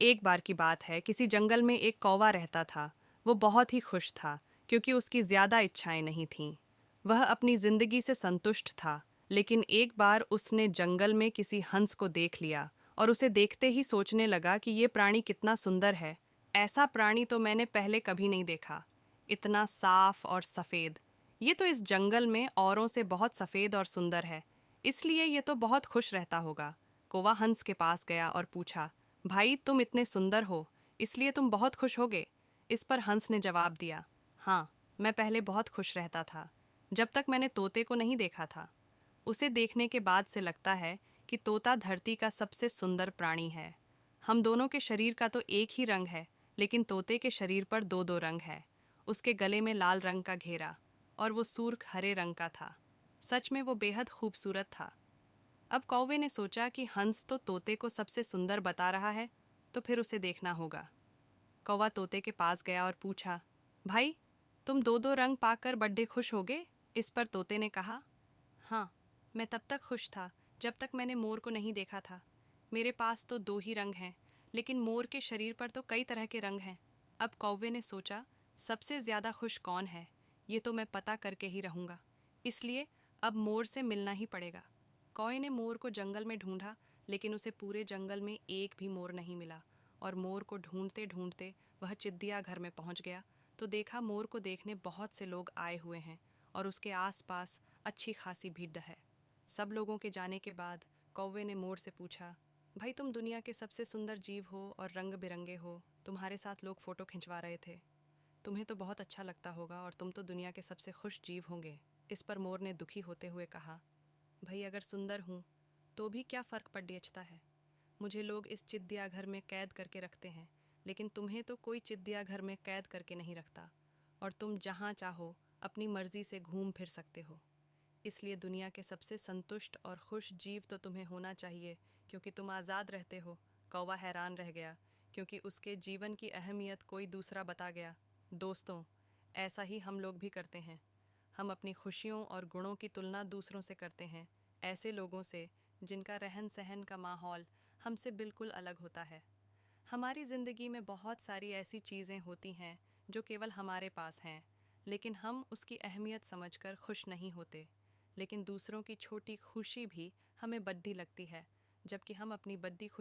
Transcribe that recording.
एक बार की बात है, किसी जंगल में एक कौवा रहता था। वो बहुत ही खुश था, क्योंकि उसकी ज्यादा इच्छाएं नहीं थीं। वह अपनी जिंदगी से संतुष्ट था। लेकिन एक बार उसने जंगल में किसी हंस को देख लिया और उसे देखते ही सोचने लगा कि ये प्राणी कितना सुंदर है। ऐसा प्राणी तो मैंने पहले कभी नहीं देखा। इतना साफ और सफेद। ये तो इस जंगल में औरों से बहुत सफेद और सुंदर है, इसलिए ये तो बहुत खुश रहता होगा। कौवा हंस के पास गया और पूछा, भाई तुम इतने सुंदर हो, इसलिए तुम बहुत खुश होगे। इस पर हंस ने जवाब दिया, हाँ, मैं पहले बहुत खुश रहता था, जब तक मैंने तोते को नहीं देखा था। उसे देखने के बाद से लगता है कि तोता धरती का सबसे सुंदर प्राणी है। हम दोनों के शरीर का तो एक ही रंग है, लेकिन तोते के शरीर पर दो दो रंग है। उसके गले में लाल रंग का घेरा और वो सूर्ख हरे रंग का था। सच में वो बेहद खूबसूरत था। अब कौवे ने सोचा कि हंस तो तोते को सबसे सुंदर बता रहा है, तो फिर उसे देखना होगा। कौवा तोते के पास गया और पूछा, भाई, तुम दो दो रंग पाकर बड्डे खुश होगे? इस पर तोते ने कहा, हाँ, मैं तब तक खुश था जब तक मैंने मोर को नहीं देखा था। मेरे पास तो दो ही रंग हैं, लेकिन मोर के शरीर पर तो कई तरह के रंग हैं। अब कौवे ने सोचा, सबसे ज्यादा खुश कौन है, ये तो मैं पता करके ही रहूंगा। इसलिए अब मोर से मिलना ही पड़ेगा। कौवे ने मोर को जंगल में ढूंढा, लेकिन उसे पूरे जंगल में एक भी मोर नहीं मिला। और मोर को ढूंढते ढूंढते वह चिड़िया घर में पहुंच गया, तो देखा मोर को देखने बहुत से लोग आए हुए हैं और उसके आसपास अच्छी खासी भीड़ है। सब लोगों के जाने के बाद कौवे ने मोर से पूछा, भाई तुम दुनिया के सबसे सुंदर जीव हो और रंग बिरंगे हो, तुम्हारे साथ लोग फोटो खिंचवा रहे थे, तुम्हें तो बहुत अच्छा लगता होगा और तुम तो दुनिया के सबसे खुश जीव होंगे। इस पर मोर ने दुखी होते हुए कहा, भाई अगर सुंदर हूँ तो भी क्या फ़र्क पड़ता है। मुझे लोग इस चिड़िया घर में कैद करके रखते हैं, लेकिन तुम्हें तो कोई चिड़िया घर में कैद करके नहीं रखता, और तुम जहाँ चाहो अपनी मर्जी से घूम फिर सकते हो। इसलिए दुनिया के सबसे संतुष्ट और खुश जीव तो तुम्हें होना चाहिए, क्योंकि तुम आज़ाद रहते हो। कौवा हैरान रह गया, क्योंकि उसके जीवन की अहमियत कोई दूसरा बता गया। दोस्तों, ऐसा ही हम लोग भी करते हैं। हम अपनी खुशियों और गुणों की तुलना दूसरों से करते हैं, ऐसे लोगों से जिनका रहन सहन का माहौल हमसे बिल्कुल अलग होता है। हमारी ज़िंदगी में बहुत सारी ऐसी चीज़ें होती हैं जो केवल हमारे पास हैं, लेकिन हम उसकी अहमियत समझकर खुश नहीं होते। लेकिन दूसरों की छोटी खुशी भी हमें बड्डी लगती है, जबकि हम अपनी बड्डी खुशी